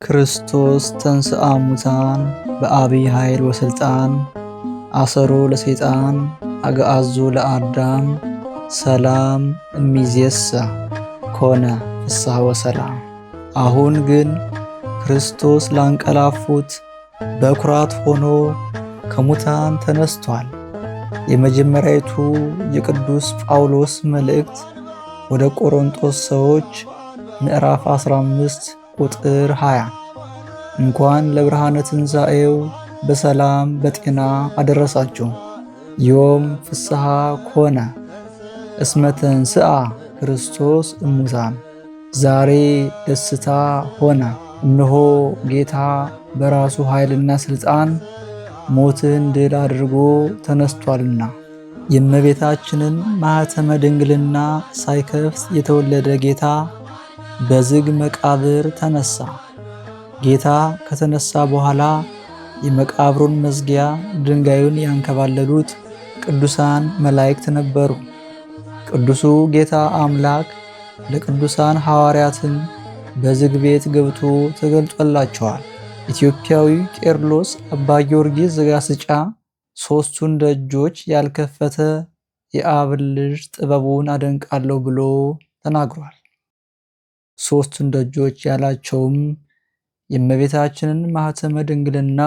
ክርስቶስ ተንሥአ እሙታን በአቢይ ኃይል ወሥልጣን አሰሮ ለሰይጣን አግዓዞ ለአዳም ሰላም እሚዜሰ ኮነ ፍስሐ ወሰላም። አሁን ግን ክርስቶስ ላንቀላፉት በኩራት ሆኖ ከሙታን ተነስቷል። የመጀመሪያይቱ የቅዱስ ጳውሎስ መልእክት ወደ ቆሮንቶስ ሰዎች ምዕራፍ 15 ቁጥር 20 እንኳን ለብርሃነ ትንሣኤው በሰላም በጤና አደረሳችሁ። ዮም ፍስሐ ኮነ እስመ ተንሥአ ክርስቶስ እሙታን። ዛሬ ደስታ ሆነ፣ እነሆ ጌታ በራሱ ኃይልና ሥልጣን ሞትን ድል አድርጎ ተነስቷልና። የእመቤታችንን ማኅተመ ድንግልና ሳይከፍት የተወለደ ጌታ በዝግ መቃብር ተነሳ። ጌታ ከተነሳ በኋላ የመቃብሩን መዝጊያ ድንጋዩን ያንከባለሉት ቅዱሳን መላእክት ነበሩ። ቅዱሱ ጌታ አምላክ ለቅዱሳን ሐዋርያትን በዝግ ቤት ገብቶ ተገልጦላቸዋል። ኢትዮጵያዊ ቄርሎስ አባ ጊዮርጊስ ዘጋስጫ ሦስቱን ደጆች ያልከፈተ የአብን ልጅ ጥበቡን አደንቃለሁ ብሎ ተናግሯል። ሦስቱን ደጆች ያላቸውም የእመቤታችንን ማኅተመ ድንግልና፣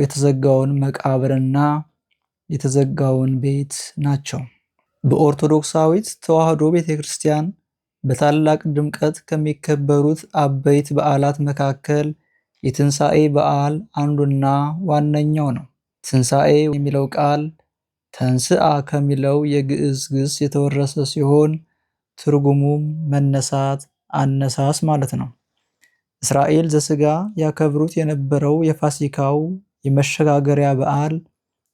የተዘጋውን መቃብርና የተዘጋውን ቤት ናቸው። በኦርቶዶክሳዊት ተዋሕዶ ቤተ ክርስቲያን በታላቅ ድምቀት ከሚከበሩት አበይት በዓላት መካከል የትንሣኤ በዓል አንዱና ዋነኛው ነው። ትንሣኤ የሚለው ቃል ተንሥአ ከሚለው የግዕዝ ግስ የተወረሰ ሲሆን ትርጉሙም መነሳት፣ አነሳስ ማለት ነው። እስራኤል ዘሥጋ ያከብሩት የነበረው የፋሲካው የመሸጋገሪያ በዓል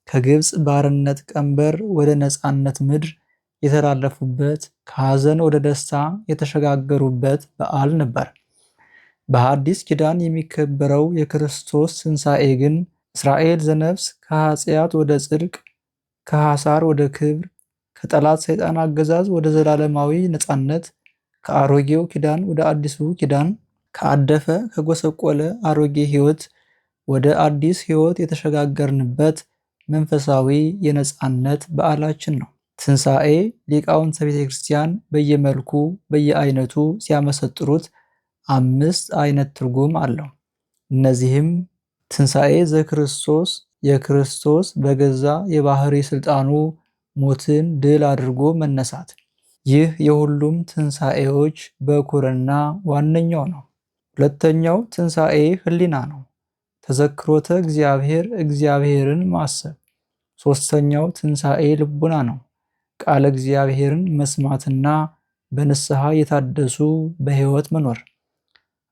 ከግብፅ ባርነት ቀንበር ወደ ነፃነት ምድር የተላለፉበት፣ ከሐዘን ወደ ደስታ የተሸጋገሩበት በዓል ነበር። በሐዲስ ኪዳን የሚከበረው የክርስቶስ ትንሣኤ ግን እስራኤል ዘነፍስ ከኃጢአት ወደ ጽድቅ፣ ከሐሳር ወደ ክብር፣ ከጠላት ሰይጣን አገዛዝ ወደ ዘላለማዊ ነፃነት፣ ከአሮጌው ኪዳን ወደ አዲሱ ኪዳን፣ ከአደፈ ከጎሰቆለ አሮጌ ሕይወት ወደ አዲስ ሕይወት የተሸጋገርንበት መንፈሳዊ የነፃነት በዓላችን ነው። ትንሣኤ ሊቃውንተ ቤተ ክርስቲያን በየመልኩ በየአይነቱ ሲያመሰጥሩት 5 አይነት ትርጉም አለው። እነዚህም ትንሣኤ ዘክርስቶስ፣ የክርስቶስ በገዛ የባህሪ ሥልጣኑ ሞትን ድል አድርጎ መነሳት። ይህ የሁሉም ትንሣኤዎች በኩርና ዋነኛው ነው። ሁለተኛው ትንሣኤ ሕሊና ነው። ተዘክሮተ እግዚአብሔር፣ እግዚአብሔርን ማሰብ። ሦስተኛው ትንሣኤ ልቡና ነው። ቃለ እግዚአብሔርን መስማትና በንስሐ የታደሱ በሕይወት መኖር።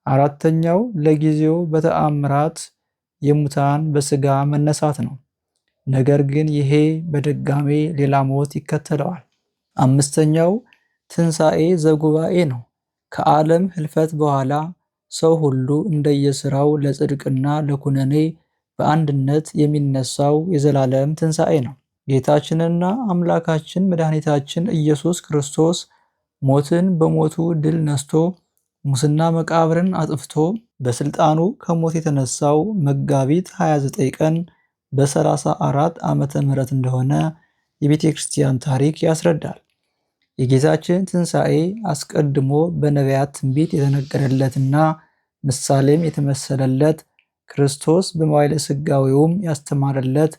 አራተኛው ለጊዜው በተአምራት የሙታን በሥጋ መነሳት ነው። ነገር ግን ይሄ በድጋሜ ሌላ ሞት ይከተለዋል። አምስተኛው ትንሣኤ ዘጉባኤ ነው። ከዓለም ሕልፈት በኋላ ሰው ሁሉ እንደየሥራው ለጽድቅና ለኩነኔ በአንድነት የሚነሳው የዘላለም ትንሣኤ ነው። ጌታችንና አምላካችን መድኃኒታችን ኢየሱስ ክርስቶስ ሞትን በሞቱ ድል ነስቶ ሙስና መቃብርን አጥፍቶ በሥልጣኑ ከሞት የተነሳው መጋቢት 29 ቀን በ34 ዓመተ ምህረት እንደሆነ የቤተ ክርስቲያን ታሪክ ያስረዳል። የጌታችን ትንሣኤ አስቀድሞ በነቢያት ትንቢት የተነገረለትና ምሳሌም የተመሰለለት፣ ክርስቶስ በመዋዕለ ሥጋዌውም ያስተማረለት፣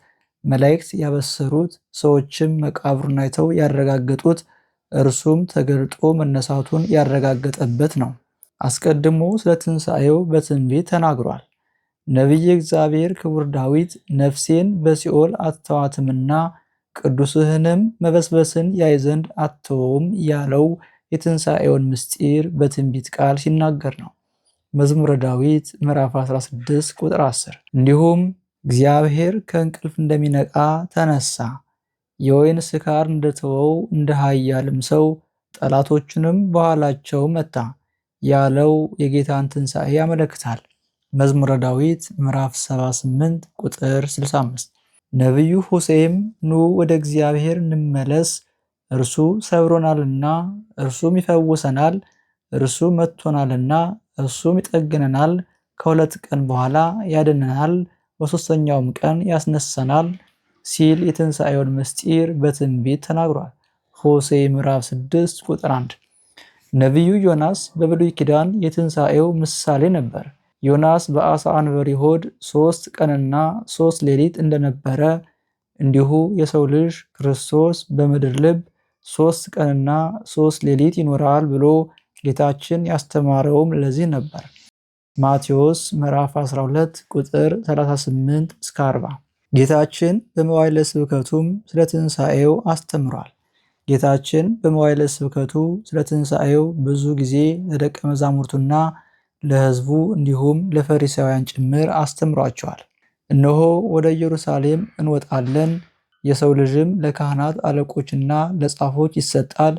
መላእክት ያበሰሩት፣ ሰዎችም መቃብሩን አይተው ያረጋገጡት፣ እርሱም ተገልጦ መነሳቱን ያረጋገጠበት ነው። አስቀድሞ ስለ ትንሣኤው በትንቢት ተናግሯል። ነቢየ እግዚአብሔር ክቡር ዳዊት ነፍሴን በሲኦል አትተዋትምና ቅዱስህንም መበስበስን ያይ ዘንድ አትተውም ያለው የትንሣኤውን ምስጢር በትንቢት ቃል ሲናገር ነው። መዝሙረ ዳዊት ምዕራፍ 16 ቁጥር 10። እንዲሁም እግዚአብሔር ከእንቅልፍ እንደሚነቃ ተነሳ፣ የወይን ስካር እንደተወው እንደ ኃያልም ሰው ጠላቶቹንም በኋላቸው መታ ያለው የጌታን ትንሣኤ ያመለክታል። መዝሙረ ዳዊት ምዕራፍ 78 ቁጥር 65። ነቢዩ ሆሴዕም ኑ ወደ እግዚአብሔር እንመለስ፣ እርሱ ሰብሮናልና እርሱም ይፈውሰናል፣ እርሱ መትቶናልና እርሱም ይጠግነናል፣ ከ2 ቀን በኋላ ያድነናል፣ በሦስተኛውም ቀን ያስነሳናል ሲል የትንሣኤውን ምስጢር በትንቢት ተናግሯል። ሆሴዕ ምዕራፍ 6 ቁጥር 1። ነቢዩ ዮናስ በብሉይ ኪዳን የትንሣኤው ምሳሌ ነበር። ዮናስ በአሳ አንበሪ ሆድ 3 ቀንና 3 ሌሊት እንደነበረ እንዲሁ የሰው ልጅ ክርስቶስ በምድር ልብ 3 ቀንና 3 ሌሊት ይኖራል ብሎ ጌታችን ያስተማረውም ለዚህ ነበር። ማቴዎስ ምዕራፍ 12 ቁጥር 38 እስከ 40። ጌታችን በመዋዕለ ስብከቱም ስለ ትንሣኤው አስተምሯል። ጌታችን በመዋዕለ ስብከቱ ስለ ትንሣኤው ብዙ ጊዜ ለደቀ መዛሙርቱና ለሕዝቡ እንዲሁም ለፈሪሳውያን ጭምር አስተምሯቸዋል። እነሆ ወደ ኢየሩሳሌም እንወጣለን፣ የሰው ልጅም ለካህናት አለቆችና ለጻፎች ይሰጣል፣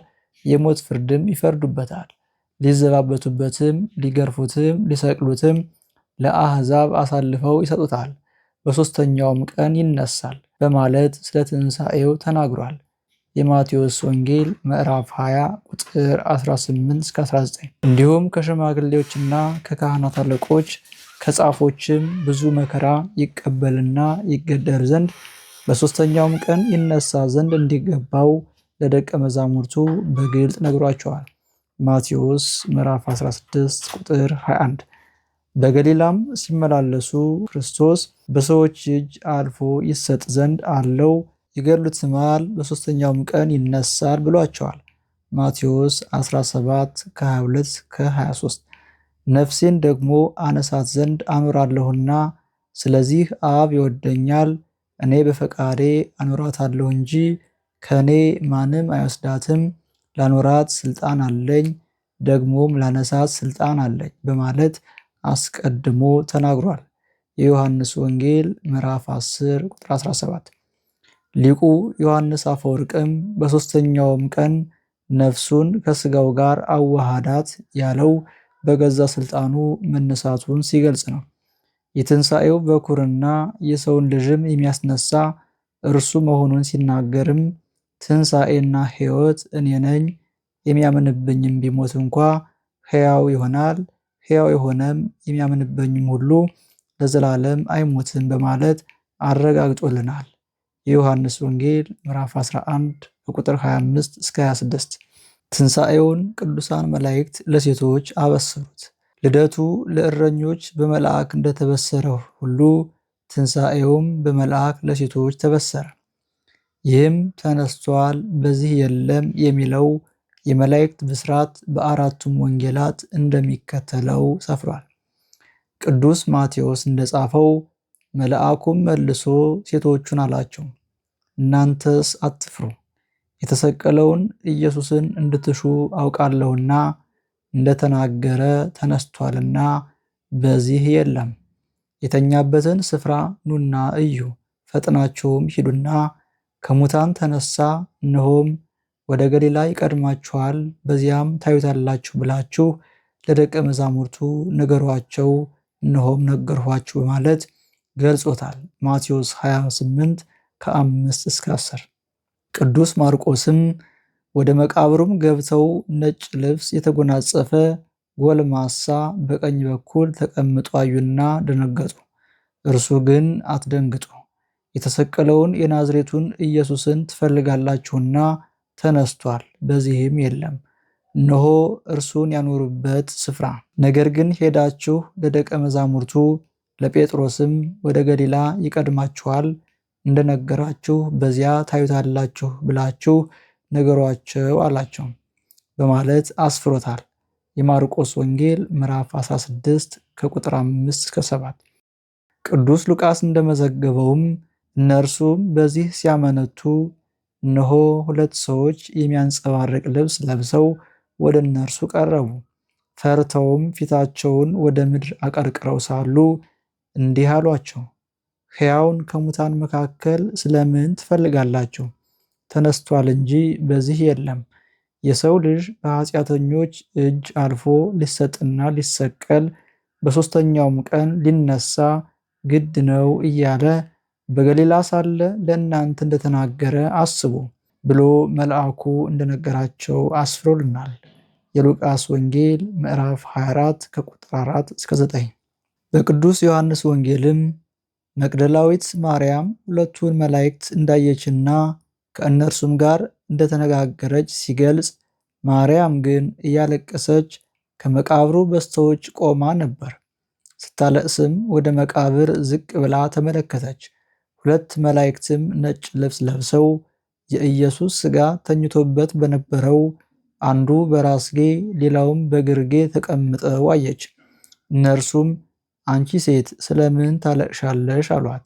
የሞት ፍርድም ይፈርዱበታል፣ ሊዘባበቱበትም፣ ሊገርፉትም፣ ሊሰቅሉትም ለአሕዛብ አሳልፈው ይሰጡታል፣ በሦስተኛውም ቀን ይነሳል በማለት ስለ ትንሣኤው ተናግሯል። የማቴዎስ ወንጌል ምዕራፍ 20 ቁጥር 18-19። እንዲሁም ከሽማግሌዎችና ከካህናት አለቆች ከጻፎችም ብዙ መከራ ይቀበልና ይገደል ዘንድ በሦስተኛውም ቀን ይነሳ ዘንድ እንዲገባው ለደቀ መዛሙርቱ በግልጽ ነግሯቸዋል። ማቴዎስ ምዕራፍ 16 ቁጥር 21። በገሊላም ሲመላለሱ ክርስቶስ በሰዎች እጅ አልፎ ይሰጥ ዘንድ አለው፣ ይገድሉትማል፣ በሦስተኛውም ቀን ይነሳል ብሏቸዋል። ማቴዎስ 17 ከ22-23። ነፍሴን ደግሞ አነሳት ዘንድ አኖራለሁና ስለዚህ አብ ይወደኛል፣ እኔ በፈቃዴ አኖራታለሁ እንጂ ከእኔ ማንም አይወስዳትም፣ ላኖራት ስልጣን አለኝ፣ ደግሞም ላነሳት ስልጣን አለኝ በማለት አስቀድሞ ተናግሯል። የዮሐንስ ወንጌል ምዕራፍ 10 ቁጥር 17። ሊቁ ዮሐንስ አፈወርቅም በሦስተኛውም ቀን ነፍሱን ከሥጋው ጋር አዋሃዳት ያለው በገዛ ስልጣኑ መነሳቱን ሲገልጽ ነው። የትንሣኤው በኩርና የሰውን ልጅም የሚያስነሳ እርሱ መሆኑን ሲናገርም ትንሣኤና ሕይወት እኔ ነኝ፣ የሚያምንብኝም ቢሞት እንኳ ሕያው ይሆናል፣ ሕያው የሆነም የሚያምንብኝም ሁሉ ለዘላለም አይሞትም በማለት አረጋግጦልናል። የዮሐንስ ወንጌል ምዕራፍ 11 በቁጥር 25-26። ትንሣኤውን ቅዱሳን መላእክት ለሴቶች አበሰሩት። ልደቱ ለእረኞች በመልአክ እንደተበሰረ ሁሉ ትንሣኤውም በመልአክ ለሴቶች ተበሰረ። ይህም ተነስቷል፣ በዚህ የለም የሚለው የመላእክት ብስራት በአራቱም ወንጌላት እንደሚከተለው ሰፍሯል። ቅዱስ ማቴዎስ እንደጻፈው መልአኩም መልሶ ሴቶቹን አላቸው፣ እናንተስ አትፍሩ፣ የተሰቀለውን ኢየሱስን እንድትሹ አውቃለሁና እንደተናገረ ተነስቷልና በዚህ የለም። የተኛበትን ስፍራ ኑና እዩ፣ ፈጥናችሁም ሂዱና ከሙታን ተነሳ፣ እነሆም ወደ ገሊላ ይቀድማችኋል፣ በዚያም ታዩታላችሁ ብላችሁ ለደቀ መዛሙርቱ ንገሯቸው፣ እነሆም ነገርኋችሁ በማለት ገልጾታል። ማቴዎስ 28 ከ5-10። ቅዱስ ማርቆስም ወደ መቃብሩም ገብተው ነጭ ልብስ የተጎናጸፈ ጎልማሳ በቀኝ በኩል ተቀምጦ አዩና ደነገጡ። እርሱ ግን አትደንግጡ፣ የተሰቀለውን የናዝሬቱን ኢየሱስን ትፈልጋላችሁና ተነስቷል፣ በዚህም የለም። እነሆ እርሱን ያኖሩበት ስፍራ። ነገር ግን ሄዳችሁ ለደቀ መዛሙርቱ ለጴጥሮስም ወደ ገሊላ ይቀድማችኋል፣ እንደነገራችሁ በዚያ ታዩታላችሁ ብላችሁ ነገሯቸው አላቸው በማለት አስፍሮታል። የማርቆስ ወንጌል ምዕራፍ 16 ከቁጥር 5-7። ቅዱስ ሉቃስ እንደመዘገበውም እነርሱም በዚህ ሲያመነቱ እነሆ 2 ሰዎች የሚያንጸባርቅ ልብስ ለብሰው ወደ እነርሱ ቀረቡ። ፈርተውም ፊታቸውን ወደ ምድር አቀርቅረው ሳሉ እንዲህ አሏቸው፣ ሕያውን ከሙታን መካከል ስለምን ትፈልጋላችሁ? ተነስቷል እንጂ በዚህ የለም። የሰው ልጅ በኃጢአተኞች እጅ አልፎ ሊሰጥና ሊሰቀል በሦስተኛውም ቀን ሊነሳ ግድ ነው እያለ በገሊላ ሳለ ለእናንተ እንደተናገረ አስቡ ብሎ መልአኩ እንደነገራቸው አስፍሮልናል። የሉቃስ ወንጌል ምዕራፍ 24 ከቁጥር 4-9። በቅዱስ ዮሐንስ ወንጌልም መግደላዊት ማርያም ሁለቱን መላእክት እንዳየችና ከእነርሱም ጋር እንደተነጋገረች ሲገልጽ፣ ማርያም ግን እያለቀሰች ከመቃብሩ በስተውጭ ቆማ ነበር። ስታለቅስም ወደ መቃብር ዝቅ ብላ ተመለከተች። ሁለት መላእክትም ነጭ ልብስ ለብሰው የኢየሱስ ሥጋ ተኝቶበት በነበረው አንዱ በራስጌ ሌላውም በግርጌ ተቀምጠው አየች። እነርሱም አንቺ ሴት ስለምን ታለቅሻለሽ? አሏት።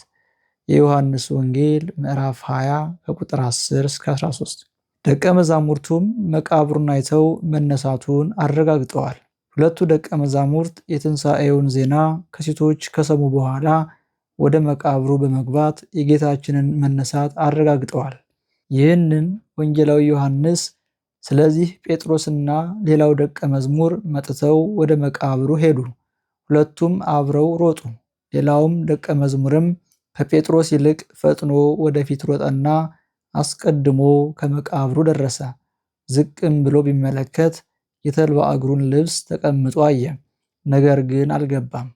የዮሐንስ ወንጌል ምዕራፍ 20 ከቁጥር 10 እስከ 13። ደቀ መዛሙርቱም መቃብሩን አይተው መነሳቱን አረጋግጠዋል። ሁለቱ ደቀ መዛሙርት የትንሣኤውን ዜና ከሴቶች ከሰሙ በኋላ ወደ መቃብሩ በመግባት የጌታችንን መነሳት አረጋግጠዋል። ይህንን ወንጌላዊ ዮሐንስ ስለዚህ ጴጥሮስና ሌላው ደቀ መዝሙር መጥተው ወደ መቃብሩ ሄዱ። ሁለቱም አብረው ሮጡ። ሌላውም ደቀ መዝሙርም ከጴጥሮስ ይልቅ ፈጥኖ ወደፊት ሮጠና አስቀድሞ ከመቃብሩ ደረሰ። ዝቅም ብሎ ቢመለከት የተልባ እግሩን ልብስ ተቀምጦ አየ፣ ነገር ግን አልገባም።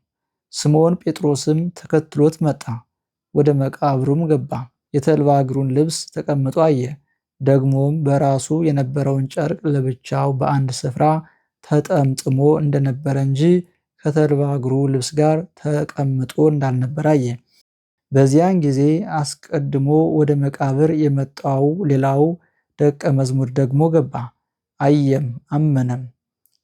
ስምዖን ጴጥሮስም ተከትሎት መጣ፣ ወደ መቃብሩም ገባ። የተልባ እግሩን ልብስ ተቀምጦ አየ፣ ደግሞም በራሱ የነበረውን ጨርቅ ለብቻው በአንድ ስፍራ ተጠምጥሞ እንደነበረ እንጂ ከተልባ እግሩ ልብስ ጋር ተቀምጦ እንዳልነበረ አየ። በዚያን ጊዜ አስቀድሞ ወደ መቃብር የመጣው ሌላው ደቀ መዝሙር ደግሞ ገባ፣ አየም፣ አመነም።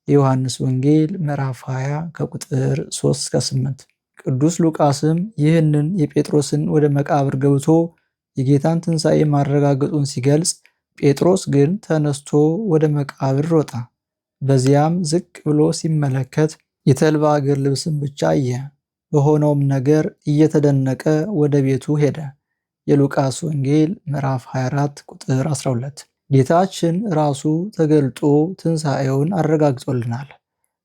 የዮሐንስ ወንጌል ምዕራፍ 20 ከቁጥር 3 እስከ 8። ቅዱስ ሉቃስም ይህንን የጴጥሮስን ወደ መቃብር ገብቶ የጌታን ትንሣኤ ማረጋገጡን ሲገልጽ፣ ጴጥሮስ ግን ተነስቶ ወደ መቃብር ሮጠ። በዚያም ዝቅ ብሎ ሲመለከት የተልባ እግር ልብስን ብቻ አየ። በሆነውም ነገር እየተደነቀ ወደ ቤቱ ሄደ። የሉቃስ ወንጌል ምዕራፍ 24 ቁጥር 12። ጌታችን ራሱ ተገልጦ ትንሣኤውን አረጋግጦልናል።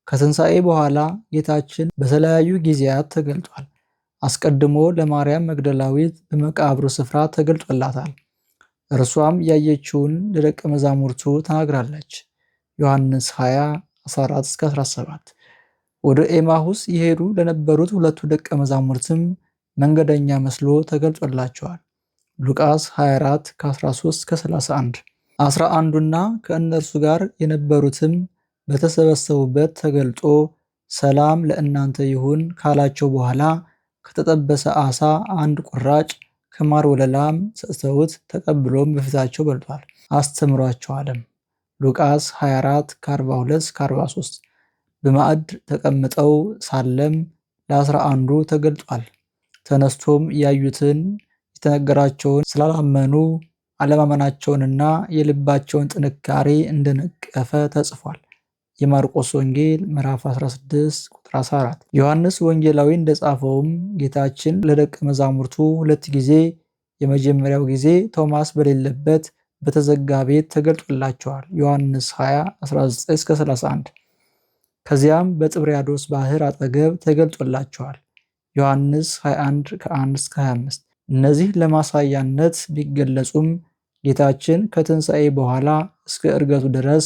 ከትንሣኤ በኋላ ጌታችን በተለያዩ ጊዜያት ተገልጧል። አስቀድሞ ለማርያም መግደላዊት በመቃብሩ ስፍራ ተገልጦላታል። እርሷም ያየችውን ለደቀ መዛሙርቱ ተናግራለች። ዮሐንስ 20 14-17። ወደ ኤማሁስ የሄዱ ለነበሩት ሁለቱ ደቀ መዛሙርትም መንገደኛ መስሎ ተገልጾላቸዋል። ሉቃስ 24 ከ13-31። 11ዱና ከእነርሱ ጋር የነበሩትም በተሰበሰቡበት ተገልጦ ሰላም ለእናንተ ይሁን ካላቸው በኋላ ከተጠበሰ ዓሣ አንድ ቁራጭ ከማር ወለላም ሰጥተውት ተቀብሎም በፊታቸው በልቷል፣ አስተምሯቸዋልም። ሉቃስ 24 ከ42-43። በማዕድ ተቀምጠው ሳለም ለ11ዱ ተገልጧል። ተነስቶም ያዩትን የተነገራቸውን ስላላመኑ አለማመናቸውንና የልባቸውን ጥንካሬ እንደነቀፈ ተጽፏል። የማርቆስ ወንጌል ምዕራፍ 16 ቁጥር 14። ዮሐንስ ወንጌላዊ እንደጻፈውም ጌታችን ለደቀ መዛሙርቱ ሁለት ጊዜ፣ የመጀመሪያው ጊዜ ቶማስ በሌለበት በተዘጋ ቤት ተገልጦላቸዋል። ዮሐንስ 20 19-31። ከዚያም በጥብርያዶስ ባህር አጠገብ ተገልጦላቸዋል። ዮሐንስ 21 ከ1-25። እነዚህ ለማሳያነት ቢገለጹም ጌታችን ከትንሣኤ በኋላ እስከ ዕርገቱ ድረስ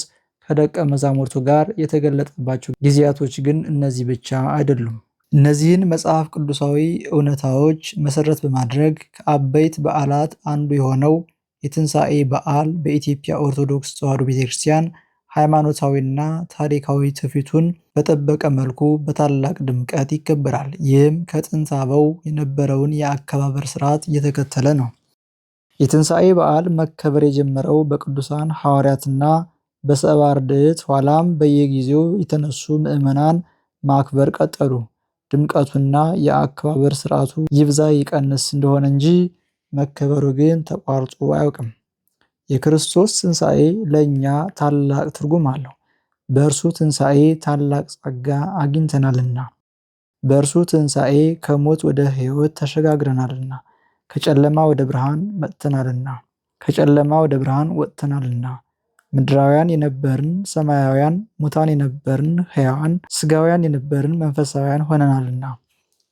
ከደቀ መዛሙርቱ ጋር የተገለጠባቸው ጊዜያቶች ግን እነዚህ ብቻ አይደሉም። እነዚህን መጽሐፍ ቅዱሳዊ እውነታዎች መሰረት በማድረግ ከአበይት በዓላት አንዱ የሆነው የትንሣኤ በዓል በኢትዮጵያ ኦርቶዶክስ ተዋሕዶ ቤተክርስቲያን ሃይማኖታዊና ታሪካዊ ትውፊቱን በጠበቀ መልኩ በታላቅ ድምቀት ይከበራል። ይህም ከጥንት አበው የነበረውን የአከባበር ስርዓት እየተከተለ ነው። የትንሣኤ በዓል መከበር የጀመረው በቅዱሳን ሐዋርያትና በሰብዓ አርድእት ኋላም በየጊዜው የተነሱ ምዕመናን ማክበር ቀጠሉ። ድምቀቱና የአከባበር ስርዓቱ ይብዛ ይቀንስ እንደሆነ እንጂ መከበሩ ግን ተቋርጦ አያውቅም። የክርስቶስ ትንሣኤ ለእኛ ታላቅ ትርጉም አለው። በእርሱ ትንሣኤ ታላቅ ጸጋ አግኝተናልና፣ በእርሱ ትንሣኤ ከሞት ወደ ሕይወት ተሸጋግረናልና፣ ከጨለማ ወደ ብርሃን መጥተናልና፣ ከጨለማ ወደ ብርሃን ወጥተናልና፣ ምድራውያን የነበርን ሰማያውያን፣ ሙታን የነበርን ሕያዋን፣ ሥጋውያን የነበርን መንፈሳውያን ሆነናልና።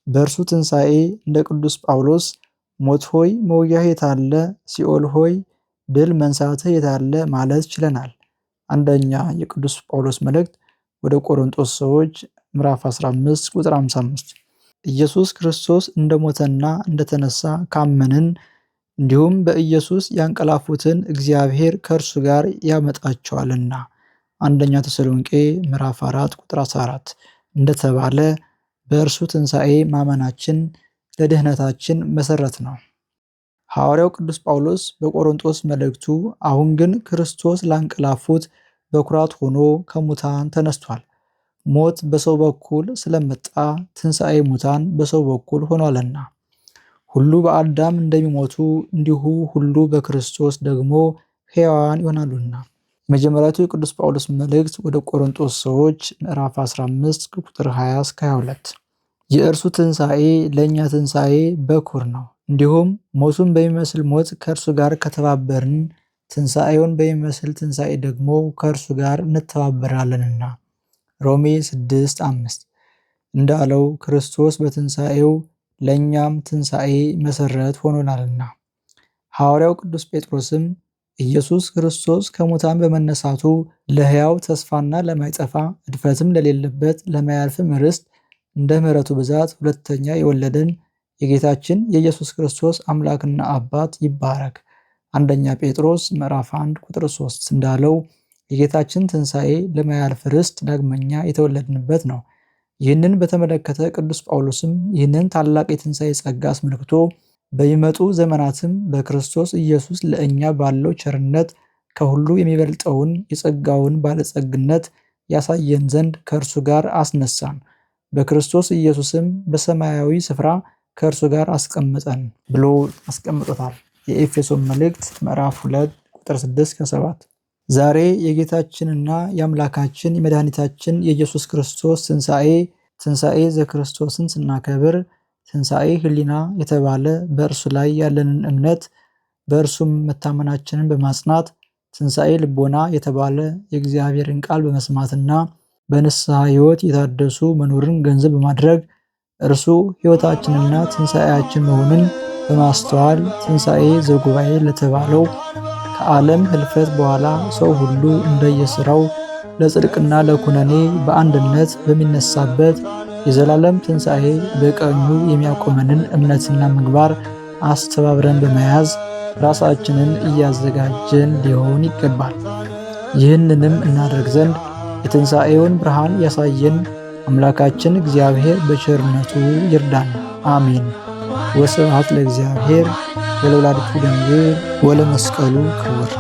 በእርሱ ትንሣኤ እንደ ቅዱስ ጳውሎስ ሞት ሆይ መውጊያህ የታለ? ሲኦል ሆይ ድል መንሳትህ የታለ? ማለት ችለናል። አንደኛ የቅዱስ ጳውሎስ መልእክት ወደ ቆሮንቶስ ሰዎች ምዕራፍ 15 ቁጥር 55። ኢየሱስ ክርስቶስ እንደሞተና እንደተነሳ ካመንን እንዲሁም በኢየሱስ ያንቀላፉትን እግዚአብሔር ከእርሱ ጋር ያመጣቸዋልና አንደኛ ተሰሎንቄ ምዕራፍ 4 ቁጥር 14 እንደተባለ በእርሱ ትንሣኤ ማመናችን ለድኅነታችን መሠረት ነው። ሐዋርያው ቅዱስ ጳውሎስ በቆሮንቶስ መልእክቱ አሁን ግን ክርስቶስ ላንቀላፉት በኩራት ሆኖ ከሙታን ተነስቷል። ሞት በሰው በኩል ስለመጣ ትንሣኤ ሙታን በሰው በኩል ሆኗልና ሁሉ በአዳም እንደሚሞቱ እንዲሁ ሁሉ በክርስቶስ ደግሞ ሕያዋን ይሆናሉና። መጀመሪያቱ የቅዱስ ጳውሎስ መልእክት ወደ ቆሮንቶስ ሰዎች ምዕራፍ 15 ቁጥር 20 እስከ 22። የእርሱ ትንሣኤ ለእኛ ትንሣኤ በኩር ነው። እንዲሁም ሞቱን በሚመስል ሞት ከእርሱ ጋር ከተባበርን ትንሣኤውን በሚመስል ትንሣኤ ደግሞ ከእርሱ ጋር እንተባበራለንና ሮሜ 6:5 እንዳለው ክርስቶስ በትንሣኤው ለእኛም ትንሣኤ መሠረት ሆኖናልና። ሐዋርያው ቅዱስ ጴጥሮስም ኢየሱስ ክርስቶስ ከሙታን በመነሳቱ ለሕያው ተስፋና ለማይጠፋ እድፈትም ለሌለበት ለማያልፍም ርስት እንደ ምሕረቱ ብዛት ሁለተኛ የወለደን የጌታችን የኢየሱስ ክርስቶስ አምላክና አባት ይባረክ። አንደኛ ጴጥሮስ ምዕራፍ 1 ቁጥር 3 እንዳለው የጌታችን ትንሣኤ ለማያልፍ ርስት ዳግመኛ የተወለድንበት ነው። ይህንን በተመለከተ ቅዱስ ጳውሎስም ይህንን ታላቅ የትንሣኤ ጸጋ አስመልክቶ በሚመጡ ዘመናትም በክርስቶስ ኢየሱስ ለእኛ ባለው ቸርነት ከሁሉ የሚበልጠውን የጸጋውን ባለጸግነት ያሳየን ዘንድ ከእርሱ ጋር አስነሳን፣ በክርስቶስ ኢየሱስም በሰማያዊ ስፍራ ከእርሱ ጋር አስቀመጠን ብሎ አስቀምጦታል። የኤፌሶን መልእክት ምዕራፍ 2 ቁጥር 6-7። ዛሬ የጌታችንና የአምላካችን የመድኃኒታችን የኢየሱስ ክርስቶስ ትንሣኤ ዘክርስቶስን ስናከብር ትንሣኤ ሕሊና የተባለ በእርሱ ላይ ያለንን እምነት በእርሱም መታመናችንን በማጽናት ትንሣኤ ልቦና የተባለ የእግዚአብሔርን ቃል በመስማትና በንስሐ ሕይወት የታደሱ መኖርን ገንዘብ በማድረግ እርሱ ሕይወታችንና ትንሣኤያችን መሆኑን በማስተዋል ትንሣኤ ዘጉባኤ ለተባለው ከዓለም ሕልፈት በኋላ ሰው ሁሉ እንደየሥራው ለጽድቅና ለኩነኔ በአንድነት በሚነሳበት የዘላለም ትንሣኤ በቀኙ የሚያቆመንን እምነትና ምግባር አስተባብረን በመያዝ ራሳችንን እያዘጋጀን ሊሆን ይገባል። ይህንንም እናደርግ ዘንድ የትንሣኤውን ብርሃን ያሳየን አምላካችን እግዚአብሔር በቸርነቱ ይርዳን። አሜን። ወስብሐት ለእግዚአብሔር ወለወላዲቱ ድንግል ወለመስቀሉ ክቡር።